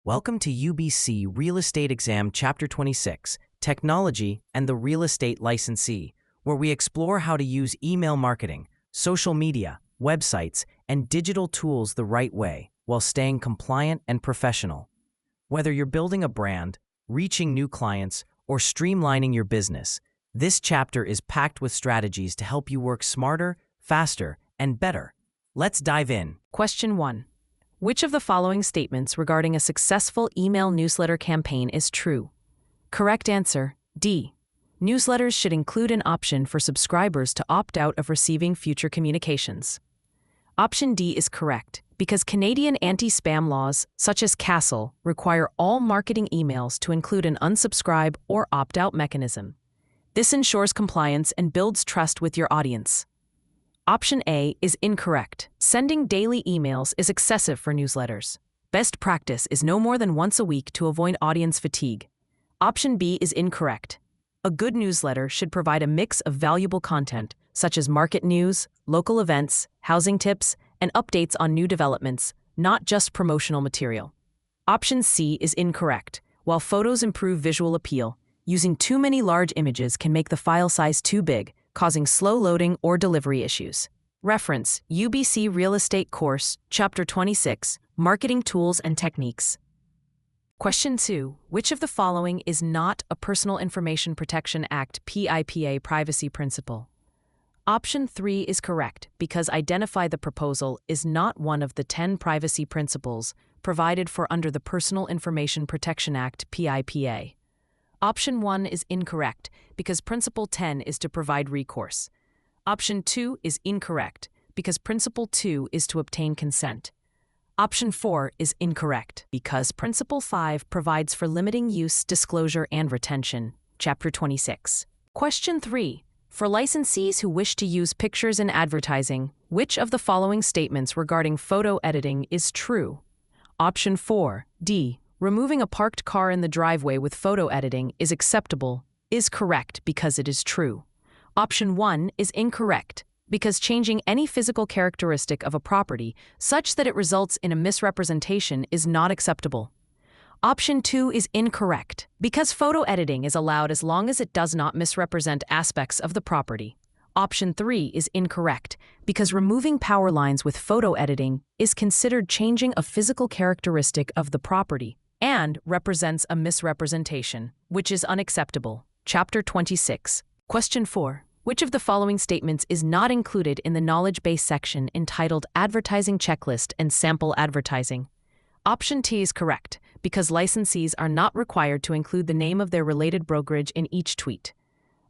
Welcome to UBC Real Estate Exam Chapter 26, Technology and the Real Estate Licensee, where we explore how to use email marketing, social media, websites, and digital tools the right way while staying compliant and professional. Whether you're building a brand, reaching new clients, or streamlining your business, this chapter is packed with strategies to help you work smarter, faster, and better. Let's dive in. Question 1. Which of the following statements regarding a successful email newsletter campaign is true? Correct answer, D. Newsletters should include an option for subscribers to opt out of receiving future communications. Option D is correct, because Canadian anti-spam laws, such as CASL, require all marketing emails to include an unsubscribe or opt-out mechanism. This ensures compliance and builds trust with your audience. Option A is incorrect. Sending daily emails is excessive for newsletters. Best practice is no more than once a week to avoid audience fatigue. Option B is incorrect. A good newsletter should provide a mix of valuable content, such as market news, local events, housing tips, and updates on new developments, not just promotional material. Option C is incorrect. While photos improve visual appeal, using too many large images can make the file size too big, causing slow loading or delivery issues. Reference: UBC Real Estate Course, Chapter 26, Marketing Tools and Techniques. Question 2. Which of the following is not a Personal Information Protection Act PIPA privacy principle? Option 3 is correct, because identify the proposal is not one of the 10 privacy principles provided for under the Personal Information Protection Act PIPA. Option 1 is incorrect, because Principle 10 is to provide recourse. Option 2 is incorrect, because Principle 2 is to obtain consent. Option 4 is incorrect, because Principle 5 provides for limiting use, disclosure, and retention. Chapter 26. Question 3. For licensees who wish to use pictures in advertising, which of the following statements regarding photo editing is true? Option 4, D. Removing a parked car in the driveway with photo editing is acceptable, is correct because it is true. Option 1 is incorrect, because changing any physical characteristic of a property such that it results in a misrepresentation is not acceptable. Option 2 is incorrect, because photo editing is allowed as long as it does not misrepresent aspects of the property. Option 3 is incorrect, because removing power lines with photo editing is considered changing a physical characteristic of the property and represents a misrepresentation, which is unacceptable. Chapter 26. Question 4. Which of the following statements is not included in the knowledge base section entitled Advertising Checklist and Sample Advertising? Option T is correct, because licensees are not required to include the name of their related brokerage in each tweet.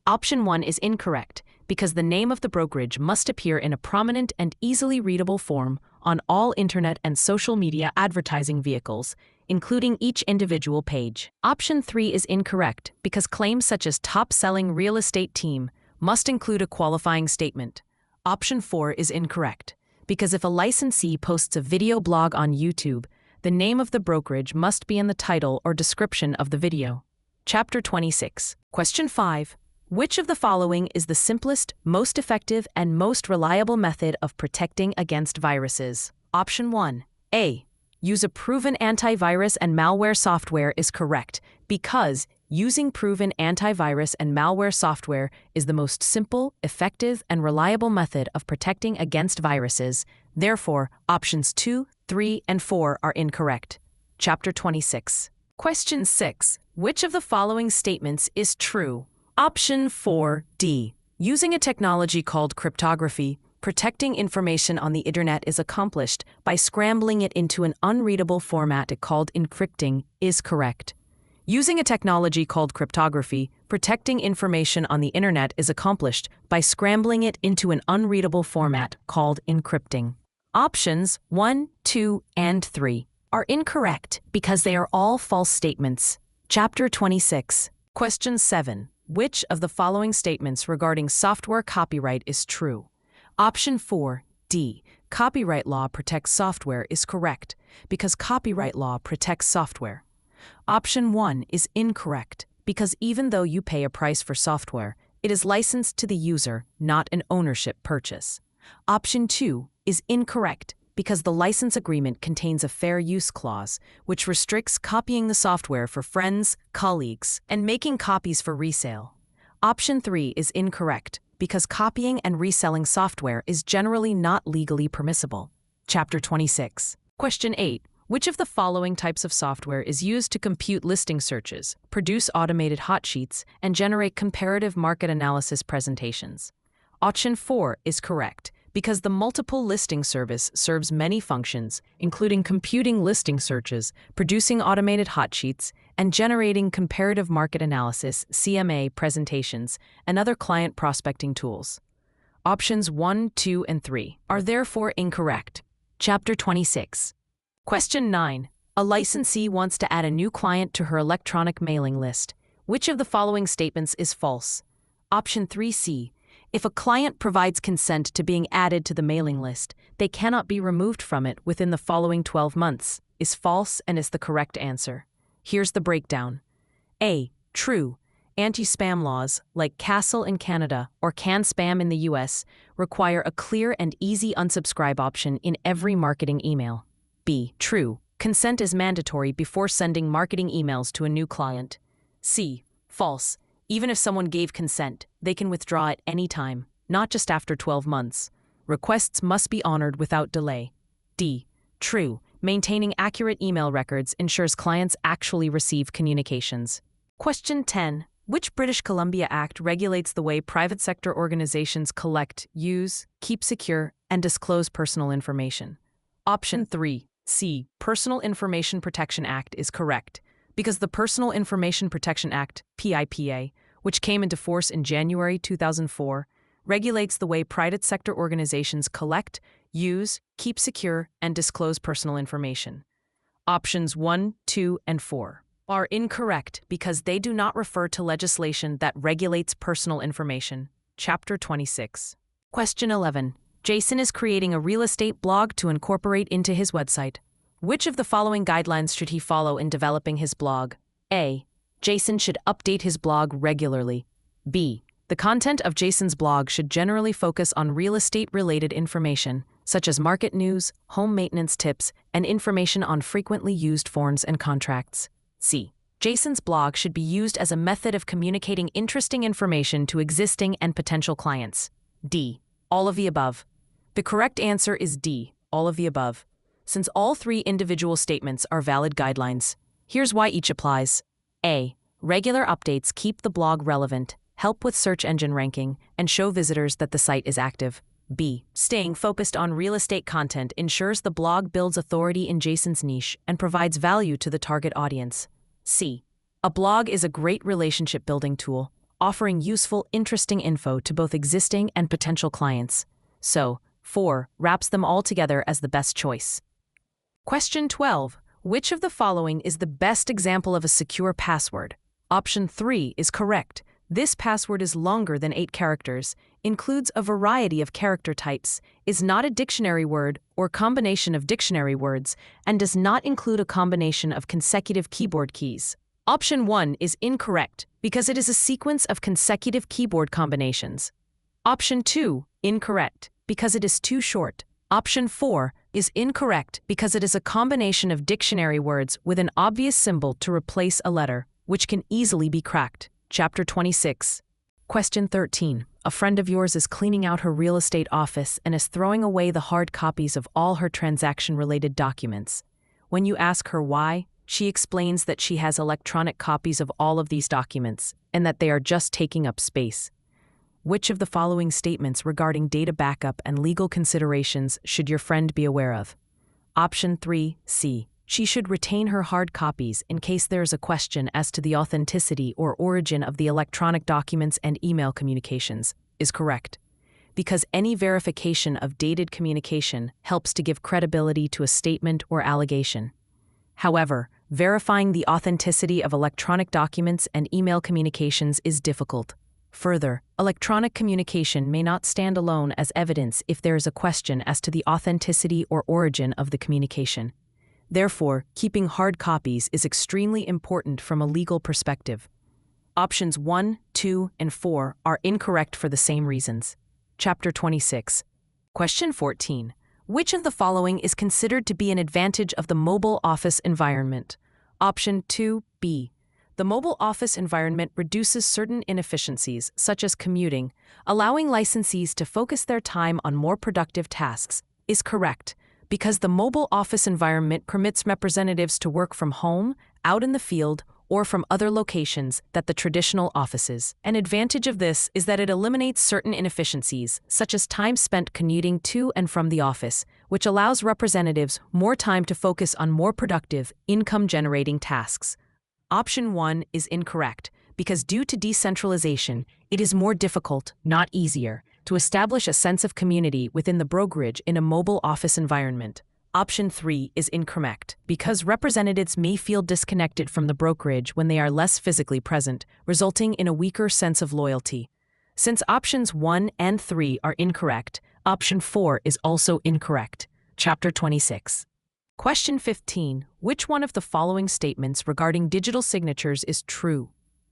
Option 1 is incorrect, because the name of the brokerage must appear in a prominent and easily readable form on all internet and social media advertising vehicles, including each individual page. Option 3 is incorrect, because claims such as top-selling real estate team must include a qualifying statement. Option 4 is incorrect, because if a licensee posts a video blog on YouTube, the name of the brokerage must be in the title or description of the video. Chapter 26. Question 5. Which of the following is the simplest, most effective, and most reliable method of protecting against viruses? Option 1. A. Use a proven antivirus and malware software is correct, because using proven antivirus and malware software is the most simple, effective, and reliable method of protecting against viruses. Therefore, options 2, 3, and 4 are incorrect. Chapter 26. Question 6. Which of the following statements is true? Option 4, D. Using a technology called cryptography, protecting information on the internet is accomplished by scrambling it into an unreadable format called encrypting is correct. Using a technology called cryptography, protecting information on the internet is accomplished by scrambling it into an unreadable format called encrypting. Options 1, 2, and 3 are incorrect because they are all false statements. Chapter 26. Question 7. Which of the following statements regarding software copyright is true? Option 4, D. Copyright law protects software is correct, because copyright law protects software. Option 1 is incorrect, because even though you pay a price for software, it is licensed to the user, not an ownership purchase. Option 2 is incorrect, because the license agreement contains a fair use clause, which restricts copying the software for friends, colleagues, and making copies for resale. Option 3 is incorrect, because copying and reselling software is generally not legally permissible. Chapter 26. Question 8. Which of the following types of software is used to compute listing searches, produce automated hot sheets, and generate comparative market analysis presentations? Option 4 is correct, because the multiple listing service serves many functions, including computing listing searches, producing automated hot sheets, and generating comparative market analysis (CMA) presentations and other client prospecting tools. Options 1, 2, and 3 are therefore incorrect. Chapter 26. Question 9. A licensee wants to add a new client to her electronic mailing list. Which of the following statements is false? Option 3C. If a client provides consent to being added to the mailing list, they cannot be removed from it within the following 12 months, is false and is the correct answer. Here's the breakdown. A. True. Anti-spam laws, like CASL in Canada or CAN-SPAM in the US, require a clear and easy unsubscribe option in every marketing email. B. True. Consent is mandatory before sending marketing emails to a new client. C. False. Even if someone gave consent, they can withdraw at any time, not just after 12 months. Requests must be honored without delay. D. True. Maintaining accurate email records ensures clients actually receive communications. Question 10. Which British Columbia Act regulates the way private sector organizations collect, use, keep secure, and disclose personal information? Option 3. C. Personal Information Protection Act is correct, because the Personal Information Protection Act, PIPA, which came into force in January 2004, regulates the way private sector organizations collect, use, keep secure, and disclose personal information. Options 1, 2, and 4 are incorrect because they do not refer to legislation that regulates personal information. Chapter 26. Question 11. Jason is creating a real estate blog to incorporate into his website. Which of the following guidelines should he follow in developing his blog? A. Jason should update his blog regularly. B. The content of Jason's blog should generally focus on real estate-related information, such as market news, home maintenance tips, and information on frequently used forms and contracts. C. Jason's blog should be used as a method of communicating interesting information to existing and potential clients. D. All of the above. The correct answer is D. All of the above. Since all 3 individual statements are valid guidelines, here's why each applies. A. Regular updates keep the blog relevant, help with search engine ranking, and show visitors that the site is active. B. Staying focused on real estate content ensures the blog builds authority in Jason's niche and provides value to the target audience. C. A blog is a great relationship-building tool, offering useful, interesting info to both existing and potential clients. So, 4 wraps them all together as the best choice. Question 12. Which of the following is the best example of a secure password? Option 3 is correct. This password is longer than 8 characters, includes a variety of character types, is not a dictionary word or combination of dictionary words, and does not include a combination of consecutive keyboard keys. Option 1 is incorrect because it is a sequence of consecutive keyboard combinations. Option 2, incorrect, because it is too short. Option 4 is incorrect because it is a combination of dictionary words with an obvious symbol to replace a letter, which can easily be cracked. Chapter 26. Question 13. A friend of yours is cleaning out her real estate office and is throwing away the hard copies of all her transaction-related documents. When you ask her why, she explains that she has electronic copies of all of these documents and that they are just taking up space. Which of the following statements regarding data backup and legal considerations should your friend be aware of? Option 3, C. She should retain her hard copies in case there is a question as to the authenticity or origin of the electronic documents and email communications, is correct, because any verification of dated communication helps to give credibility to a statement or allegation. However, verifying the authenticity of electronic documents and email communications is difficult. Further, electronic communication may not stand alone as evidence if there is a question as to the authenticity or origin of the communication. Therefore, keeping hard copies is extremely important from a legal perspective. Options 1, 2, and 4 are incorrect for the same reasons. Chapter 26. Question 14. Which of the following is considered to be an advantage of the mobile office environment? Option 2B. The mobile office environment reduces certain inefficiencies, such as commuting, allowing licensees to focus their time on more productive tasks, is correct, because the mobile office environment permits representatives to work from home, out in the field, or from other locations than the traditional offices. An advantage of this is that it eliminates certain inefficiencies, such as time spent commuting to and from the office, which allows representatives more time to focus on more productive, income-generating tasks. Option 1 is incorrect, because due to decentralization, it is more difficult, not easier, to establish a sense of community within the brokerage in a mobile office environment. Option 3 is incorrect, because representatives may feel disconnected from the brokerage when they are less physically present, resulting in a weaker sense of loyalty. Since options 1 and 3 are incorrect, option 4 is also incorrect. Chapter 26. Question 15. Which one of the following statements regarding digital signatures is true?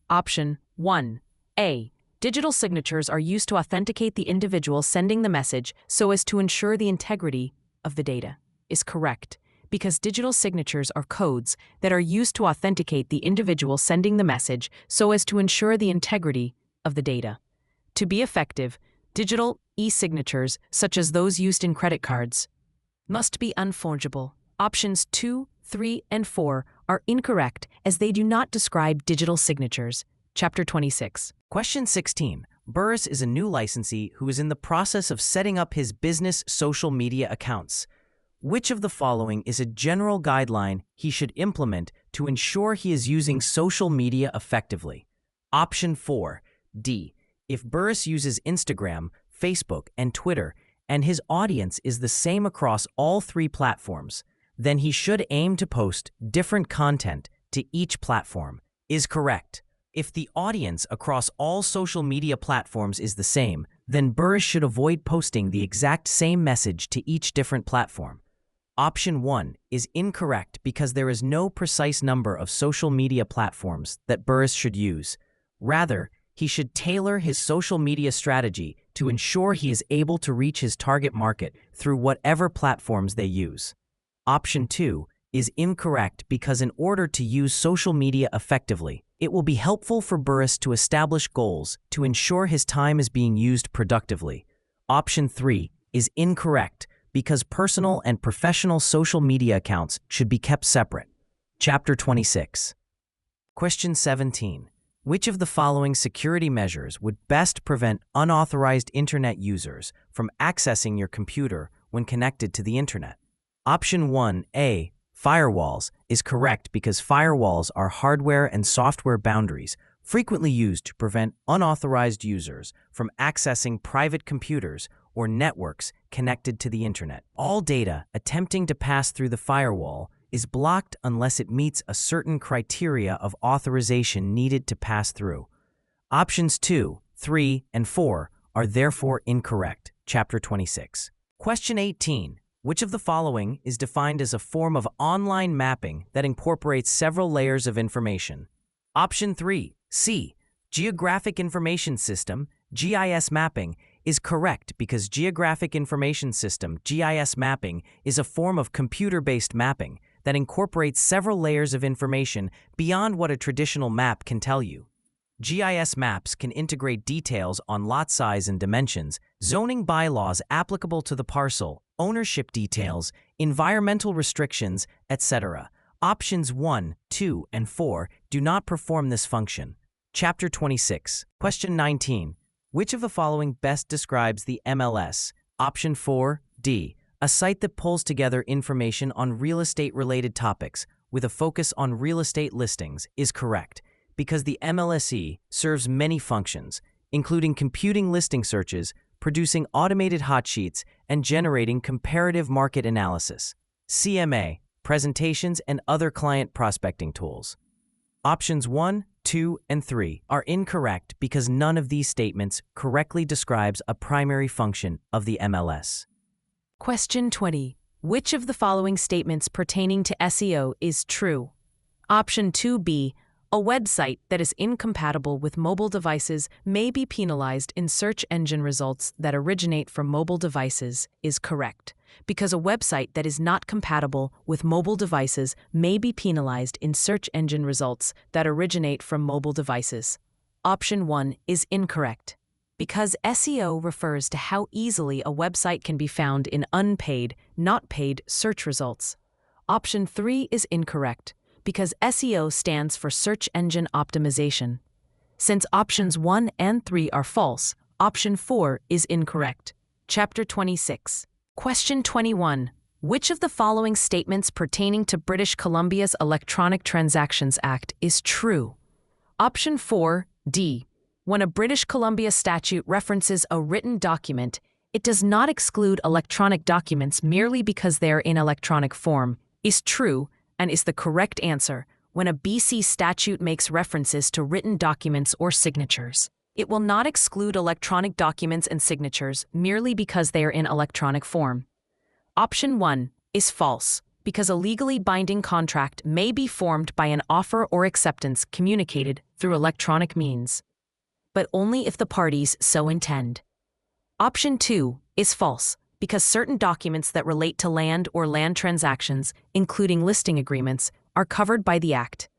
Option 1. A. Digital signatures are used to authenticate the individual sending the message so as to ensure the integrity of the data. Is correct, because digital signatures are codes that are used to authenticate the individual sending the message so as to ensure the integrity of the data. To be effective, digital e-signatures, such as those used in credit cards, must be unforgeable. Options 2, 3, and 4 are incorrect as they do not describe digital signatures. Chapter 26. Question 16. Burris is a new licensee who is in the process of setting up his business social media accounts. Which of the following is a general guideline he should implement to ensure he is using social media effectively? Option 4, D. If Burris uses Instagram, Facebook, and Twitter, and his audience is the same across all three platforms, then he should aim to post different content to each platform. Is correct. If the audience across all social media platforms is the same, then Burris should avoid posting the exact same message to each different platform. Option 1 is incorrect because there is no precise number of social media platforms that Burris should use. Rather, he should tailor his social media strategy to ensure he is able to reach his target market through whatever platforms they use. Option 2 is incorrect because in order to use social media effectively, it will be helpful for Burris to establish goals to ensure his time is being used productively. Option 3 is incorrect because personal and professional social media accounts should be kept separate. Chapter 26. Question 17. Which of the following security measures would best prevent unauthorized internet users from accessing your computer when connected to the internet? Option 1A, firewalls, is correct because firewalls are hardware and software boundaries frequently used to prevent unauthorized users from accessing private computers or networks connected to the internet. All data attempting to pass through the firewall is blocked unless it meets a certain criteria of authorization needed to pass through. Options 2, 3, and 4 are therefore incorrect. Chapter 26. Question 18. Which of the following is defined as a form of online mapping that incorporates several layers of information? Option 3, C. Geographic Information System, GIS mapping, is correct because Geographic Information System, GIS mapping, is a form of computer-based mapping that incorporates several layers of information beyond what a traditional map can tell you. GIS maps can integrate details on lot size and dimensions, zoning bylaws applicable to the parcel, ownership details, environmental restrictions, etc. Options 1, 2, and 4 do not perform this function. Chapter 26. Question 19. Which of the following best describes the MLS? Option 4, D. A site that pulls together information on real estate-related topics with a focus on real estate listings is correct, because the MLSE serves many functions, including computing listing searches, producing automated hot sheets, and generating comparative market analysis, CMA, presentations, and other client prospecting tools. Options 1, 2, and 3 are incorrect because none of these statements correctly describes a primary function of the MLS. Question 20. Which of the following statements pertaining to SEO is true? Option 2B. A website that is incompatible with mobile devices may be penalized in search engine results that originate from mobile devices is correct, because a website that is not compatible with mobile devices may be penalized in search engine results that originate from mobile devices. Option 1 is incorrect, because SEO refers to how easily a website can be found in unpaid, not paid search results. Option 3 is incorrect, because SEO stands for search engine optimization. Since options 1 and 3 are false, option 4 is incorrect. Chapter 26. Question 21. Which of the following statements pertaining to British Columbia's Electronic Transactions Act is true? Option 4, D. When a British Columbia statute references a written document, it does not exclude electronic documents merely because they are in electronic form, is true, and is the correct answer. When a BC statute makes references to written documents or signatures, it will not exclude electronic documents and signatures merely because they are in electronic form. Option 1 is false, because a legally binding contract may be formed by an offer or acceptance communicated through electronic means, but only if the parties so intend. Option 2 is false, because certain documents that relate to land or land transactions, including listing agreements, are covered by the Act.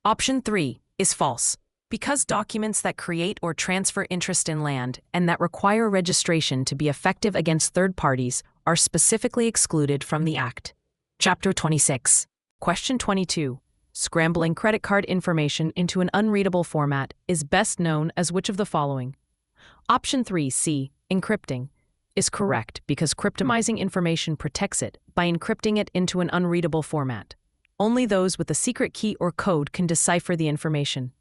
Option 3 is false, because documents that create or transfer interest in land and that require registration to be effective against third parties are specifically excluded from the Act. Chapter 26. Question 22. Scrambling credit card information into an unreadable format is best known as which of the following? Option 3, C, encrypting, is correct because cryptomizing information protects it by encrypting it into an unreadable format. Only those with a secret key or code can decipher the information.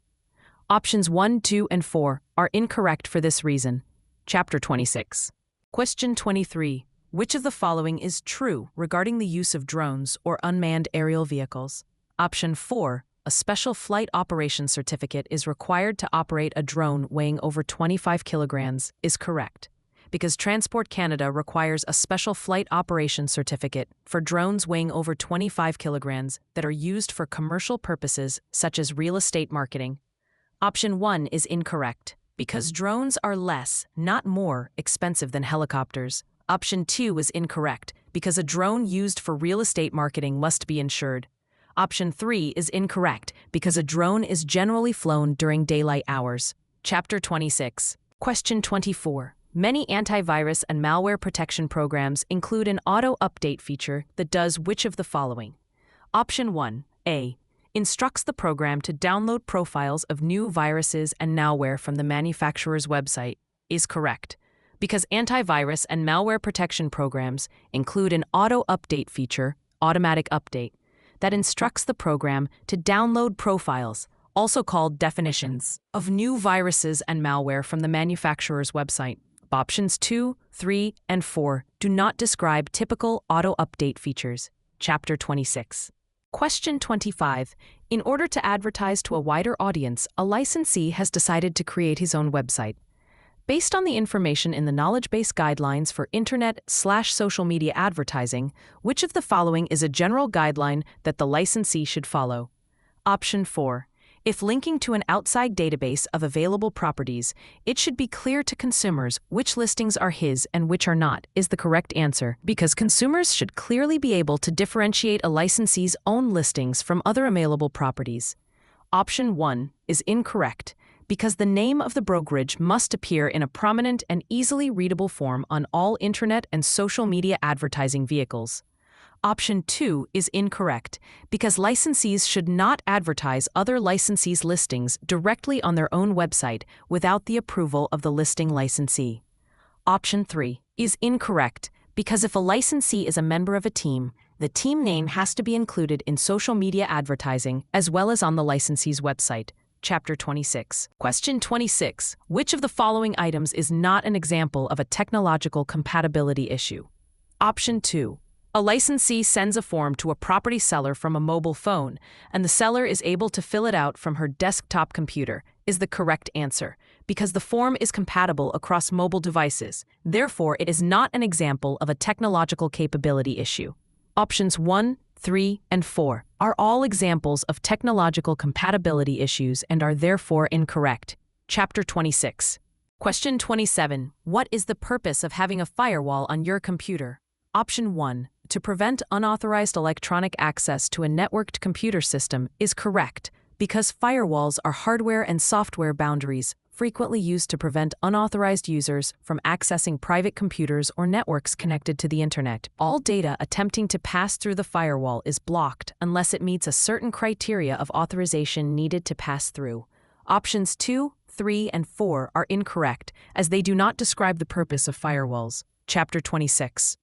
Options 1, 2, and 4 are incorrect for this reason. Chapter 26. Question 23. Which of the following is true regarding the use of drones or unmanned aerial vehicles? Option 4. A special flight operations certificate is required to operate a drone weighing over 25 kilograms is correct, because Transport Canada requires a special flight operations certificate for drones weighing over 25 kilograms that are used for commercial purposes such as real estate marketing. Option 1 is incorrect, because drones are less, not more, expensive than helicopters. Option 2 is incorrect, because a drone used for real estate marketing must be insured. Option 3 is incorrect, because a drone is generally flown during daylight hours. Chapter 26. Question 24. Many antivirus and malware protection programs include an auto-update feature that does which of the following? Option 1, A, instructs the program to download profiles of new viruses and malware from the manufacturer's website, is correct, because antivirus and malware protection programs include an auto-update feature, automatic update, that instructs the program to download profiles, also called definitions, of new viruses and malware from the manufacturer's website. Options 2, 3, and 4 do not describe typical auto-update features. Chapter 26. Question 25. In order to advertise to a wider audience, a licensee has decided to create his own website. Based on the information in the Knowledge Base Guidelines for Internet/social media advertising, which of the following is a general guideline that the licensee should follow? Option 4. If linking to an outside database of available properties, it should be clear to consumers which listings are his and which are not, is the correct answer, because consumers should clearly be able to differentiate a licensee's own listings from other available properties. Option 1 is incorrect, because the name of the brokerage must appear in a prominent and easily readable form on all internet and social media advertising vehicles. Option 2 is incorrect, because licensees should not advertise other licensees' listings directly on their own website without the approval of the listing licensee. Option 3 is incorrect, because if a licensee is a member of a team, the team name has to be included in social media advertising as well as on the licensee's website. Chapter 26. Question 26. Which of the following items is not an example of a technological compatibility issue? Option 2. A licensee sends a form to a property seller from a mobile phone, and the seller is able to fill it out from her desktop computer, is the correct answer, because the form is compatible across mobile devices. Therefore, it is not an example of a technological capability issue. Options 1, 3, and 4 are all examples of technological compatibility issues and are therefore incorrect. Chapter 26. Question 27. What is the purpose of having a firewall on your computer? Option 1. To prevent unauthorized electronic access to a networked computer system is correct, because firewalls are hardware and software boundaries frequently used to prevent unauthorized users from accessing private computers or networks connected to the internet. All data attempting to pass through the firewall is blocked unless it meets a certain criteria of authorization needed to pass through. Options 2, 3, and 4 are incorrect, as they do not describe the purpose of firewalls. Chapter 26.